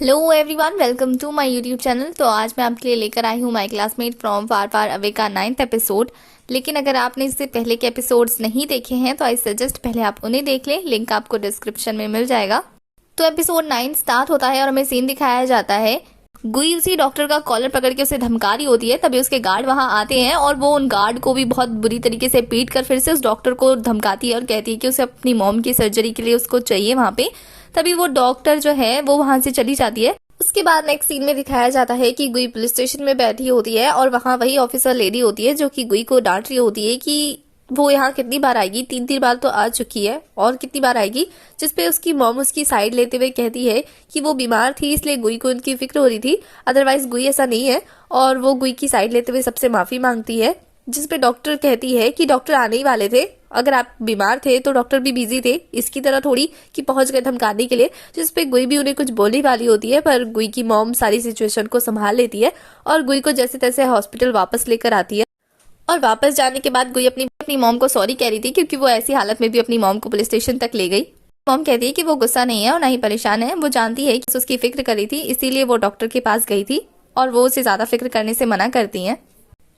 Hello everyone, welcome to my YouTube channel. तो आज मैं आपके लिए लेकर आई हूँ my classmate from far far away का 9th एपिसोड। लेकिन अगर आपने इससे पहले के एपिसोड्स नहीं देखे हैं तो आई सजेस्ट पहले आप उन्हें देख लें, लिंक आपको डिस्क्रिप्शन में मिल जाएगा। तो एपिसोड 9 स्टार्ट होता है और हमें सीन दिखाया जाता है। गुई उसी डॉक्टर का कॉलर पकड़ के उसे धमका रही होती है, तभी उसके गार्ड वहां आते हैं और वो उन गार्ड को भी बहुत बुरी तरीके से पीट कर फिर से उस डॉक्टर को धमकाती है और कहती है कि उसे अपनी मॉम की सर्जरी के लिए उसको चाहिए वहां पे। तभी वो डॉक्टर जो है वो वहां से चली जाती है। उसके बाद नेक्स्ट सीन में दिखाया जाता है कि गुई पुलिस स्टेशन में बैठी होती है और वहां वही ऑफिसर लेडी होती है जो कि गुई को डांट रही होती है कि वो यहाँ कितनी बार आएगी, 3 बार तो आ चुकी है और कितनी बार आएगी। जिसपे उसकी मॉम उसकी साइड लेते हुए कहती है कि वो बीमार थी इसलिए गुई को उनकी फिक्र हो रही थी, अदरवाइज गुई ऐसा नहीं है। और वो गुई की साइड लेते हुए सबसे माफी मांगती है। जिसपे डॉक्टर कहती है कि डॉक्टर आने ही वाले थे, अगर आप बीमार थे तो डॉक्टर भी बिजी थे, इसकी तरह थोड़ी कि पहुंच गए धमकाने के लिए। जिसपे गुई भी उन्हें कुछ बोलने वाली होती है, पर गुई की मॉम सारी सिचुएशन को संभाल लेती है और गुई को जैसे तैसे हॉस्पिटल वापस लेकर आती है। और वापस जाने के बाद गुई अपनी मॉम को सॉरी कह रही थी क्योंकि वो ऐसी हालत में भी अपनी मॉम को पुलिस स्टेशन तक ले गई। मॉम कहती है कि वो गुस्सा नहीं है और ना ही परेशान है, वो जानती है कि उसकी फिक्र करी थी इसीलिए वो डॉक्टर के पास गई थी और वो उसे ज्यादा फिक्र करने से मना करती है।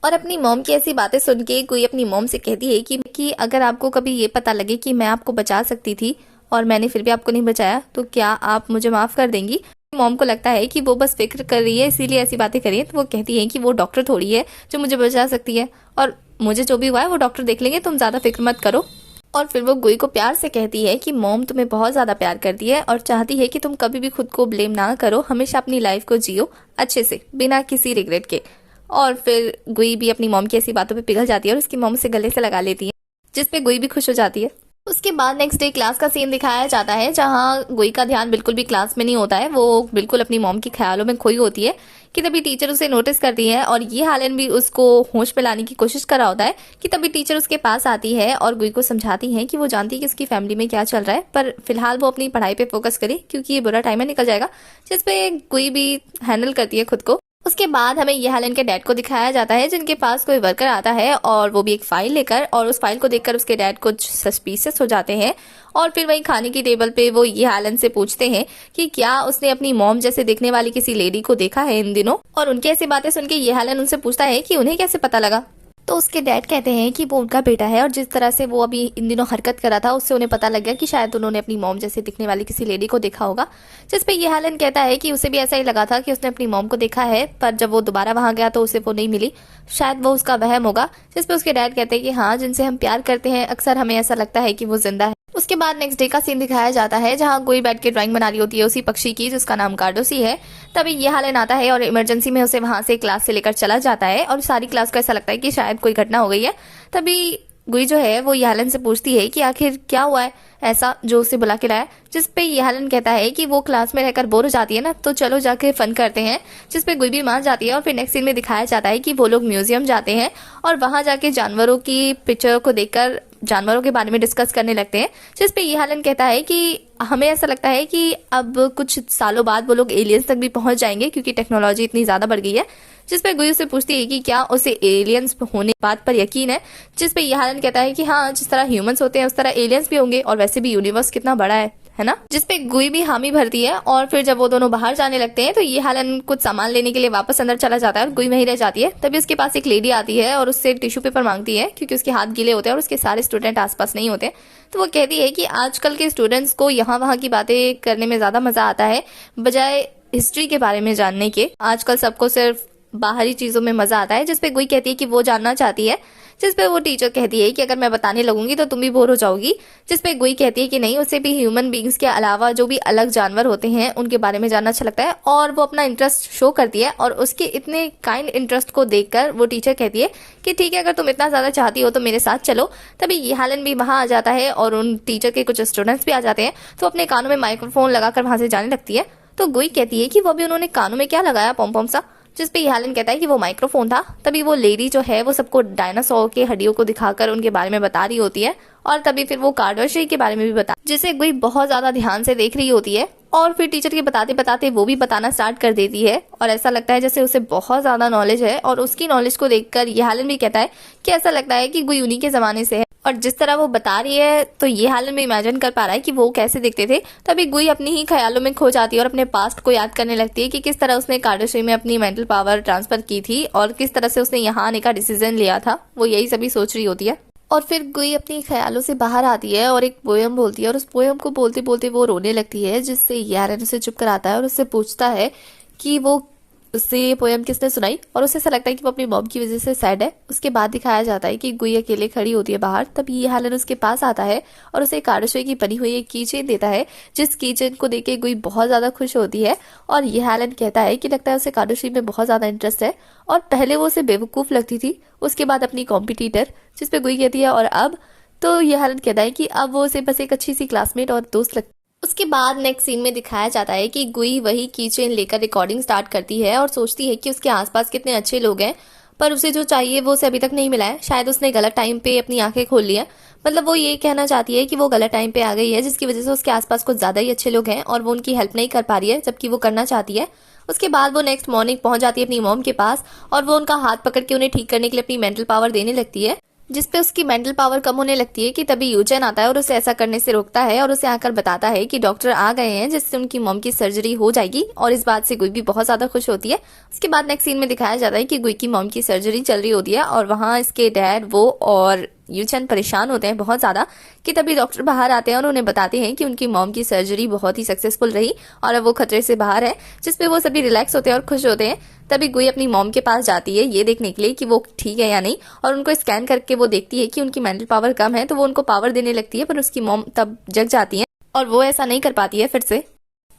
और अपनी मॉम की ऐसी बातें सुन के कोई अपनी मॉम से कहती है कि अगर आपको कभी ये पता लगे कि मैं आपको बचा सकती थी और मैंने फिर भी आपको नहीं बचाया तो क्या आप मुझे माफ कर देंगी। मॉम को लगता है कि वो बस फिक्र कर रही है इसीलिए ऐसी बातें कर रही है, तो वो कहती है कि वो डॉक्टर थोड़ी है जो मुझे बचा सकती है और मुझे जो भी हुआ है वो डॉक्टर देख लेंगे, तुम ज्यादा फिक्र मत करो। और फिर वो गुई को प्यार से कहती है कि मॉम तुम्हें बहुत ज्यादा प्यार करती है और चाहती है कि तुम कभी भी खुद को ब्लेम ना करो, हमेशा अपनी लाइफ को जियो अच्छे से बिना किसी रिग्रेट के। और फिर गुई भी अपनी मॉम की ऐसी बातों पे पिघल जाती है और उसकी मॉम से गले से लगा लेती है, जिसपे गुई भी खुश हो जाती है। उसके बाद नेक्स्ट डे क्लास का सीन दिखाया जाता है जहां गुई का ध्यान बिल्कुल भी क्लास में नहीं होता है, वो बिल्कुल अपनी मॉम के ख्यालों में खोई होती है। कि तभी टीचर उसे नोटिस करती है और ये हालन भी उसको होश में लाने की कोशिश कर रहा होता है। कि तभी टीचर उसके पास आती है और गुई को समझाती है कि वो जानती है कि उसकी फैमिली में क्या चल रहा है, पर फिलहाल वो अपनी पढ़ाई पे फोकस करे क्योंकि ये बुरा टाइम है, निकल जाएगा। जिसपे गुई भी हैंडल करती है खुद को। उसके बाद हमें ये हेलन के डैड को दिखाया जाता है जिनके पास कोई वर्कर आता है और वो भी एक फाइल लेकर, और उस फाइल को देखकर उसके डैड कुछ सस्पिशियस हो जाते हैं। और फिर वहीं खाने की टेबल पे वो ये हेलन से पूछते हैं कि क्या उसने अपनी मॉम जैसे दिखने वाली किसी लेडी को देखा है इन दिनों। और उनकी ऐसी बातें सुन के ये हेलन उनसे पूछता है कि उन्हें कैसे पता लगा। तो उसके डैड कहते हैं कि वो उनका बेटा है और जिस तरह से वो अभी इन दिनों हरकत कर रहा था उससे उन्हें पता लग गया कि शायद उन्होंने अपनी मॉम जैसे दिखने वाली किसी लेडी को देखा होगा। जिसपे ये हेलन कहता है कि उसे भी ऐसा ही लगा था कि उसने अपनी मॉम को देखा है, पर जब वो दोबारा वहां गया तो उसे वो नहीं मिली, शायद वो उसका वहम होगा। जिसपे उसके डैड कहते हैं कि हाँ, जिनसे हम प्यार करते हैं अक्सर हमें ऐसा लगता है कि वो जिंदा है। उसके बाद नेक्स्ट डे का सीन दिखाया जाता है जहां गुई बैठ के ड्राइंग बना रही होती है उसी पक्षी की जिसका नाम कार्डोसी है। तभी ये हालन आता है और इमरजेंसी में उसे वहां से क्लास से लेकर चला जाता है और सारी क्लास को ऐसा लगता है कि शायद कोई घटना हो गई है। तभी गुई जो है वो यालन से पूछती है कि आखिर क्या हुआ है ऐसा जो उसे बुला के लाया। जिसपे यालन कहता है कि वो क्लास में रहकर बोर हो जाती है ना, तो चलो जाके फन करते हैं। जिसपे गुई भी मान जाती है और फिर नेक्स्ट सीन में दिखाया जाता है कि वो लोग म्यूजियम जाते हैं और वहां जाके जानवरों की पिक्चर को देखकर जानवरों के बारे में डिस्कस करने लगते हैं। जिसपे ये हालन कहता है कि हमें ऐसा लगता है कि अब कुछ सालों बाद वो लोग एलियंस तक भी पहुंच जाएंगे क्योंकि टेक्नोलॉजी इतनी ज्यादा बढ़ गई है। जिसपे गुई से पूछती है कि क्या उसे एलियंस होने बात पर यकीन है। जिसपे ये हालन कहता है कि हाँ, जिस तरह ह्यूमंस होते हैं उस तरह एलियंस भी होंगे और वैसे भी यूनिवर्स कितना बड़ा है ना। जिसपे गुई भी हामी भरती है और फिर जब वो दोनों बाहर जाने लगते हैं तो ये हालन कुछ सामान लेने के लिए वापस अंदर चला जाता है और गुई वहीं रह जाती है। तभी उसके पास एक लेडी आती है और उससे टिश्यू पेपर मांगती है क्योंकि उसके हाथ गीले होते हैं और उसके सारे स्टूडेंट आसपास नहीं होते। तो वो कहती है कि आजकल के स्टूडेंट्स को यहाँ वहाँ की बातें करने में ज्यादा मजा आता है बजाय हिस्ट्री के बारे में जानने के। आजकल सबको सिर्फ बाहरी चीजों में मजा आता है। जिसपे गुई कहती है कि वो जानना चाहती है। जिसपे वो टीचर कहती है कि अगर मैं बताने लगूंगी तो तुम भी बोर हो जाओगी। जिसपे गुई कहती है कि नहीं, उसे भी ह्यूमन बींग्स के अलावा जो भी अलग जानवर होते हैं उनके बारे में जानना अच्छा लगता है। और वो अपना इंटरेस्ट शो करती है और उसके इतने काइंड इंटरेस्ट को देखकर वो टीचर कहती है कि ठीक है, अगर तुम इतना ज्यादा चाहती हो तो मेरे साथ चलो। तभी ये हालन भी वहां आ जाता है और उन टीचर के कुछ स्टूडेंट्स भी आ जाते हैं, तो अपने कानों में माइक्रोफोन लगाकर वहां से जाने लगती है। तो गुई कहती है कि वो भी उन्होंने कानों में क्या लगाया पॉम पॉम सा। जिसपे यालन कहता है कि वो माइक्रोफोन था। तभी वो लेडी जो है वो सबको डायनासोर के हड्डियों को दिखाकर उनके बारे में बता रही होती है और तभी फिर वो कार्डोशी के बारे में भी बता, जिसे गुई बहुत ज्यादा ध्यान से देख रही होती है। और फिर टीचर के बताते बताते वो भी बताना स्टार्ट कर देती है और ऐसा लगता है जैसे उसे बहुत ज्यादा नॉलेज है। और उसकी नॉलेज को देखकर यालन भी कहता है कि ऐसा लगता है कि गुई उन्हीं के जमाने से है और जिस तरह वो बता रही है तो ये हालन में इमेजिन कर पा रहा है कि वो कैसे दिखते थे। तभी गुई अपनी ही ख्यालों में खो जाती है और अपने पास्ट को याद करने लगती है कि किस तरह उसने कार्डोशे में अपनी मेंटल पावर ट्रांसफर की थी और किस तरह से उसने यहाँ आने का डिसीजन लिया था। वो यही सभी सोच रही होती है और फिर गुई अपनी ख्यालों से बाहर आती है और एक पोयम बोलती है और उस पोयम को बोलते बोलते वो रोने लगती है, जिससे यारन उसे चुप कराता है और उससे पूछता है कि वो उससे ये पोयम किसने सुनाई। और उसे ऐसा लगता है कि वो अपनी मॉम की वजह से सैड है। उसके बाद दिखाया जाता है कि गुई अकेले खड़ी होती है बाहर। तब ये हालन उसके पास आता है और उसे कार्डोशे की बनी हुई एक कीचेन देता है, जिस कीचेन को देख के गुई बहुत ज्यादा खुश होती है। और ये हालन कहता है कि लगता है उसे कार्डोशे में बहुत ज्यादा इंटरेस्ट है और पहले वो उसे बेवकूफ लगती थी, उसके बाद अपनी कॉम्पिटिटर, जिसपे गुई कहती है और अब। तो ये हालन कहता है कि अब वो उसे बस एक अच्छी सी क्लासमेट और दोस्त लगती है। उसके बाद नेक्स्ट सीन में दिखाया जाता है कि गुई वही कीचेन लेकर रिकॉर्डिंग स्टार्ट करती है और सोचती है कि उसके आसपास कितने अच्छे लोग हैं, पर उसे जो चाहिए वो उसे अभी तक नहीं मिला है। शायद उसने गलत टाइम पे अपनी आंखें खोल ली है। मतलब वो ये कहना चाहती है कि वो गलत टाइम पे आ गई है, जिसकी वजह से उसके आसपास कुछ ज्यादा ही अच्छे लोग हैं और वो उनकी हेल्प नहीं कर पा रही है, जबकि वो करना चाहती है। उसके बाद वो नेक्स्ट मॉर्निंग पहुंच जाती है अपनी मॉम के पास और वो उनका हाथ पकड़ के उन्हें ठीक करने के लिए अपनी मेंटल पावर देने लगती है, जिसपे उसकी मेंटल पावर कम होने लगती है कि तभी यूचन आता है और उसे ऐसा करने से रोकता है और उसे आकर बताता है कि डॉक्टर आ गए हैं, जिससे उनकी मॉम की सर्जरी हो जाएगी। और इस बात से गुई भी बहुत ज्यादा खुश होती है। उसके बाद नेक्स्ट सीन में दिखाया जाता है कि गुई की मॉम की सर्जरी चल रही होती है और वहाँ इसके डैड, वो और यूचन परेशान होते हैं बहुत ज्यादा कि तभी डॉक्टर बाहर आते हैं और उन्हें बताते हैं कि उनकी मॉम की सर्जरी बहुत ही सक्सेसफुल रही और अब वो खतरे से बाहर है, जिसपे वो सभी रिलैक्स होते हैं और खुश होते हैं। तभी गुई अपनी मॉम के पास जाती है ये देखने के लिए कि वो ठीक है या नहीं, और उनको स्कैन करके वो देखती है कि उनकी मेंटल पावर कम है, तो वो उनको पावर देने लगती है। पर उसकी मॉम तब जग जाती है और वो ऐसा नहीं कर पाती है फिर से।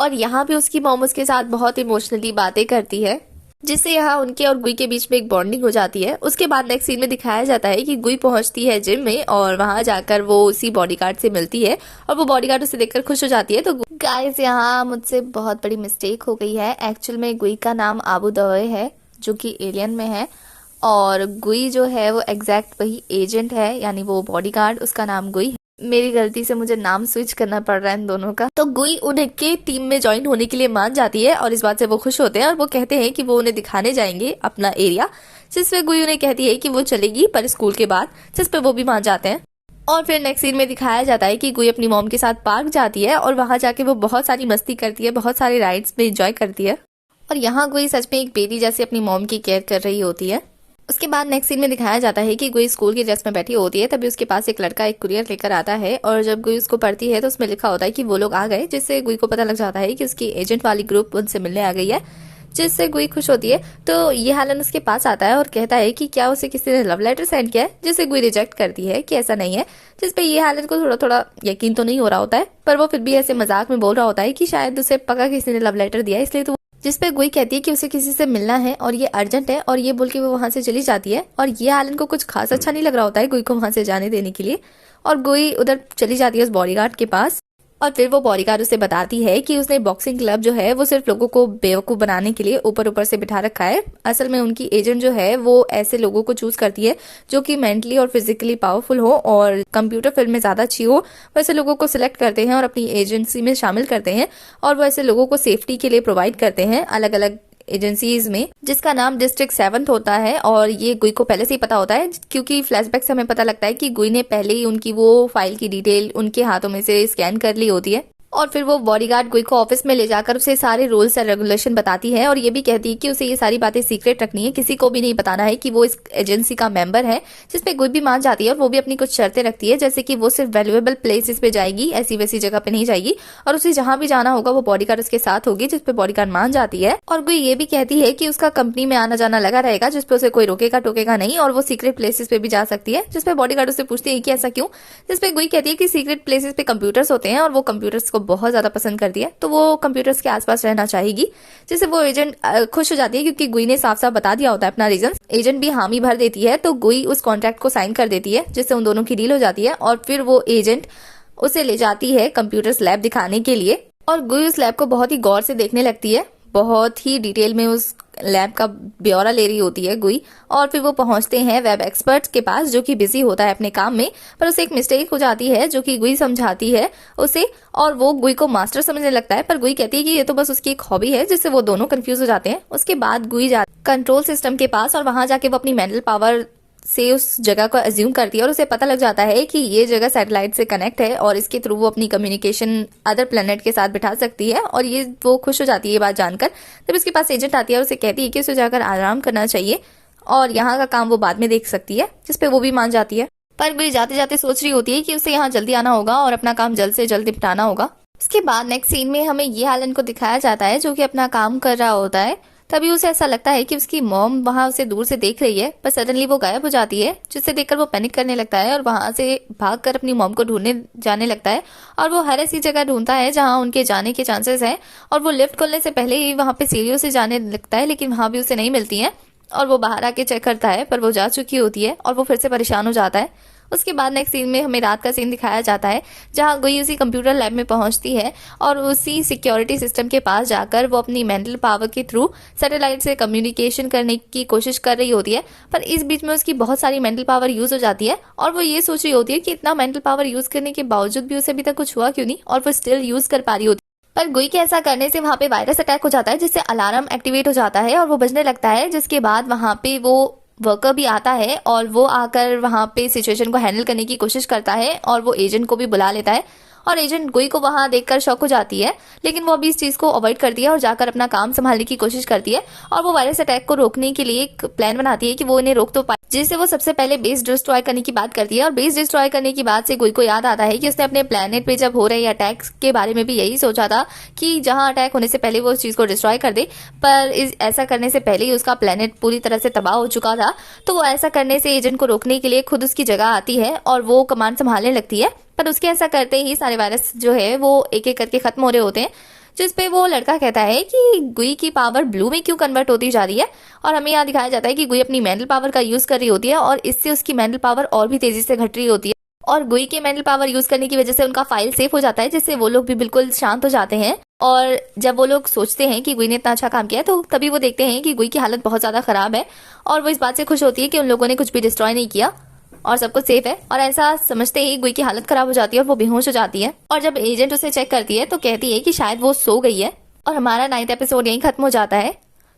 और यहाँ पे उसकी मॉम उसके साथ बहुत इमोशनली बातें करती है, जिससे यहाँ उनके और गुई के बीच में एक बॉन्डिंग हो जाती है। उसके बाद नेक्स्ट सीन में दिखाया जाता है कि गुई पहुंचती है जिम में और वहां जाकर वो उसी बॉडीगार्ड से मिलती है और वो बॉडीगार्ड उसे देखकर खुश हो जाती है। तो गाइस, यहाँ मुझसे बहुत बड़ी मिस्टेक हो गई है। एक्चुअल में गुई का नाम आबू दवे है, जो कि एलियन में है, और गुई जो है वो एग्जैक्ट वही एजेंट है, यानी वो बॉडीगार्ड, उसका नाम गुई है। मेरी गलती से मुझे नाम स्विच करना पड़ रहा है इन दोनों का। तो गुई उनके टीम में ज्वाइन होने के लिए मान जाती है और इस बात से वो खुश होते हैं और वो कहते हैं कि वो उन्हें दिखाने जाएंगे अपना एरिया, जिसपे गुई उन्हें कहती है कि वो चलेगी पर स्कूल के बाद, जिसपे वो भी मान जाते हैं। और फिर नेक्स्ट सीन में दिखाया जाता है कि गुई अपनी मॉम के साथ पार्क जाती है और वहां जाके वो बहुत सारी मस्ती करती है, बहुत सारे राइड्स में एंजॉय करती है और यहाँ गुई सच में एक बेबी जैसे अपनी मॉम की केयर कर रही होती है। उसके बाद नेक्स्ट सीन में दिखाया जाता है कि गुई स्कूल की ड्रेस में बैठी होती है। तभी उसके पास एक लड़का एक कुरियर लेकर आता है और जब गुई उसको पढ़ती है तो उसमें लिखा होता है कि वो लोग आ गए, जिससे गुई को पता लग जाता है कि उसकी एजेंट वाली ग्रुप उनसे मिलने आ गई है, जिससे गुई खुश होती है। तो ये हालन उसके पास आता है और कहता है कि क्या उसे किसी ने लव लेटर सेंड किया है, जिसे गुई रिजेक्ट करती है कि ऐसा नहीं है, जिसपे ये हालन को थोड़ा थोड़ा यकीन तो नहीं हो रहा होता है, पर वो फिर भी ऐसे मजाक में बोल रहा होता है कि शायद उसे पक्का किसी ने लव लेटर दिया है, इसलिए तो, जिसपे गुई कहती है कि उसे किसी से मिलना है और ये अर्जेंट है, और ये बोल के वो वहां से चली जाती है। और ये हालन को कुछ खास अच्छा नहीं लग रहा होता है गुई को वहां से जाने देने के लिए, और गुई उधर चली जाती है उस बॉडीगार्ड के पास। और फिर वो बॉडीगार्ड उसे बताती है कि उसने बॉक्सिंग क्लब जो है वो सिर्फ लोगों को बेवकूफ बनाने के लिए ऊपर ऊपर से बिठा रखा है। असल में उनकी एजेंट जो है वो ऐसे लोगों को चूज करती है जो कि मेंटली और फिजिकली पावरफुल हो और कंप्यूटर फील्ड में ज्यादा अच्छी हो, वैसे लोगों को सिलेक्ट करते हैं और अपनी एजेंसी में शामिल करते हैं, और वो ऐसे लोगों को सेफ्टी के लिए प्रोवाइड करते हैं अलग अलग एजेंसीज में, जिसका नाम डिस्ट्रिक्ट 7 होता है। और ये गुई को पहले से ही पता होता है, क्योंकि फ्लैशबैक से हमें पता लगता है कि गुई ने पहले ही उनकी वो फाइल की डिटेल उनके हाथों में से स्कैन कर ली होती है। और फिर वो बॉडीगार्ड गुई को ऑफिस में ले जाकर उसे सारे रूल्स एंड रेगुलेशन बताती है और ये भी कहती है कि उसे ये सारी बातें सीक्रेट रखनी है, किसी को भी नहीं बताना है कि वो इस एजेंसी का मेंबर है, जिसपे गुई भी मान जाती है। और वो भी अपनी कुछ शर्तें रखती है, जैसे कि वो सिर्फ वैल्यूएबल प्लेसेस पे जाएगी, ऐसी वैसी जगह पे नहीं जाएगी, और उसे जहां भी जाना होगा वो बॉडीगार्ड उसके साथ होगी, जिसपे बॉडीगार्ड मान जाती है। और गुई ये भी कहती है कि उसका कंपनी में आना जाना लगा रहेगा, जिसपे उसे कोई रोकेगा टोकेगा नहीं, और वो सीक्रेट प्लेसेस पे भी जा सकती है, जिसपे बॉडीगार्ड उससे पूछती है कि ऐसा क्यों, जिसपे गुई कहती है कि सीक्रेट प्लेसेस पे कंप्यूटर्स होते हैं और वो कंप्यूटर्स को बहुत ज्यादा पसंद करती है, तो वो कंप्यूटर्स के आसपास रहना चाहेगी, जिससे वो एजेंट खुश हो जाती है, क्योंकि गुई ने साफ साफ बता दिया होता है अपना रीजन। एजेंट भी हामी भर देती है, तो गुई उस कॉन्ट्रैक्ट को साइन कर देती है, जिससे उन दोनों की डील हो जाती है। और फिर वो एजेंट उसे ले जाती है कंप्यूटर्स लैब दिखाने के लिए, और गुई उस लैब को बहुत ही गौर से देखने लगती है, बहुत ही डिटेल में उस लैब का ब्यौरा ले रही होती है गुई। और फिर वो पहुंचते हैं वेब एक्सपर्ट के पास, जो कि बिजी होता है अपने काम में, पर उसे एक मिस्टेक हो जाती है जो कि गुई समझाती है उसे, और वो गुई को मास्टर समझने लगता है, पर गुई कहती है कि ये तो बस उसकी एक हॉबी है, जिससे वो दोनों कंफ्यूज हो जाते हैं। उसके बाद गुई जाती कंट्रोल सिस्टम के पास और वहां जाके वो अपनी मेंटल पावर से उस जगह को अज्यूम करती है और उसे पता लग जाता है कि ये जगह सैटेलाइट से कनेक्ट है और इसके थ्रू वो अपनी कम्युनिकेशन अदर प्लेनेट के साथ बिठा सकती है। और ये वो खुश हो जाती है ये बात जानकर। जब इसके पास एजेंट आती है और उसे कहती है कि उसे जाकर आराम करना चाहिए और यहाँ का काम वो बाद में देख सकती है, जिसपे वो भी मान जाती है। पर गुई जाते जाते सोच रही होती है कि उसे यहाँ जल्दी आना होगा और अपना काम जल्द से जल्द निपटाना होगा। उसके बाद नेक्स्ट सीन में हमें ये एलन को दिखाया जाता है जो कि अपना काम कर रहा होता है। तभी उसे ऐसा लगता है कि उसकी मॉम वहां उसे दूर से देख रही है, पर सडनली वो गायब हो जाती है, जिसे देखकर वो पैनिक करने लगता है और वहां से भागकर अपनी मॉम को ढूंढने जाने लगता है। और वो हर ऐसी जगह ढूंढता है जहां उनके जाने के चांसेस हैं और वो लिफ्ट खोलने से पहले ही वहां पे सीढ़ियों से जाने लगता है, लेकिन वहां भी उसे नहीं मिलती है। और वो बाहर आके चेक करता है पर वो जा चुकी होती है और वो फिर से परेशान हो जाता है। उसके बाद नेक्स्ट सीन में हमें रात का सीन दिखाया जाता है जहां गुई उसी कंप्यूटर लैब में पहुंचती है और उसी सिक्योरिटी सिस्टम के पास जाकर वो अपनी मेंटल पावर के थ्रू सैटेलाइट से कम्युनिकेशन करने की कोशिश कर रही होती है। पर इस बीच में उसकी बहुत सारी मेंटल पावर यूज हो जाती है और वो ये सोच रही होती है कि इतना मेंटल पावर यूज करने के बावजूद भी उसे अभी तक कुछ हुआ क्यों नहीं और वो स्टिल यूज कर पा रही होती है। पर गुई के ऐसा करने से वहां पे वायरस अटैक हो जाता है, जिससे अलार्म एक्टिवेट हो जाता है और वो बजने लगता है। जिसके बाद वहां पे वो वर्कर भी आता है और वो आकर वहां पे सिचुएशन को हैंडल करने की कोशिश करता है और वो एजेंट को भी बुला लेता है। और एजेंट गुई को वहां देखकर शॉक हो जाती है, लेकिन वो अभी इस चीज को अवॉइड करती है और जाकर अपना काम संभालने की कोशिश करती है। और वो वायरस अटैक को रोकने के लिए एक प्लान बनाती है कि वो इन्हें रोक तो पाए, जिससे वो सबसे पहले बेस डिस्ट्रॉय करने की बात करती है। और बेस डिस्ट्रॉय करने की बात से गुई को याद आता है कि उसने अपने प्लेनेट पे जब हो रहे अटैक के बारे में भी यही सोचा था कि जहां अटैक होने से पहले वो उस चीज को डिस्ट्रॉय कर दे। पर ऐसा करने से पहले ही उसका प्लेनेट पूरी तरह से तबाह हो चुका था। तो वो ऐसा करने से एजेंट को रोकने के लिए खुद उसकी जगह आती है और वो कमांड संभालने लगती है। पर उसके ऐसा करते ही सारे वायरस जो है वो एक एक करके खत्म हो रहे होते हैं, जिसपे वो लड़का कहता है कि गुई की पावर ब्लू में क्यों कन्वर्ट होती जा रही है। और हमें यहाँ दिखाया जाता है कि गुई अपनी मेंटल पावर का यूज कर रही होती है और इससे उसकी मेंटल पावर और भी तेजी से घट रही होती है। और गुई के मेंटल पावर यूज करने की वजह से उनका फाइल सेफ हो जाता है, जिससे वो लोग भी बिल्कुल शांत हो जाते हैं। और जब वो लोग सोचते हैं कि गुई ने इतना अच्छा काम किया है, तो तभी वो देखते हैं कि गुई की हालत बहुत ज्यादा खराब है और वो इस बात से खुश होती है कि उन लोगों ने कुछ भी डिस्ट्रॉय नहीं किया और सब कुछ सेफ है। और ऐसा समझते ही गुई की हालत खराब हो जाती है और वो बेहोश हो जाती है। और जब एजेंट उसे चेक करती है तो कहती है कि शायद वो सो गई है। और हमारा 9th एपिसोड यहीं खत्म हो जाता है।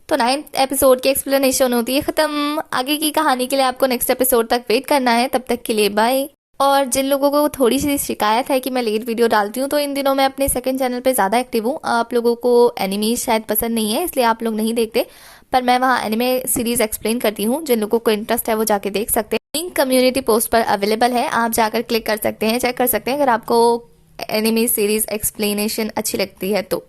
तो 9th एपिसोड की एक्सप्लेनेशन होती है खत्म। आगे की कहानी के लिए आपको नेक्स्ट एपिसोड तक वेट करना है। तब तक के लिए बाय। और जिन लोगों को थोड़ी सी शिकायत है कि मैं लेट वीडियो डालती हूँ, तो इन दिनों मैं अपने सेकंड चैनल पे ज़्यादा एक्टिव हूँ। आप लोगों को एनिमी शायद पसंद नहीं है, इसलिए आप लोग नहीं देखते, पर मैं वहाँ एनिमे सीरीज एक्सप्लेन करती हूँ। जिन लोगों को इंटरेस्ट है वो जाके देख सकते हैं। लिंक कम्युनिटी पोस्ट पर अवेलेबल है, आप जाकर क्लिक कर सकते हैं, चेक कर सकते हैं अगर आपको एनिमे सीरीज एक्सप्लेनेशन अच्छी लगती है तो।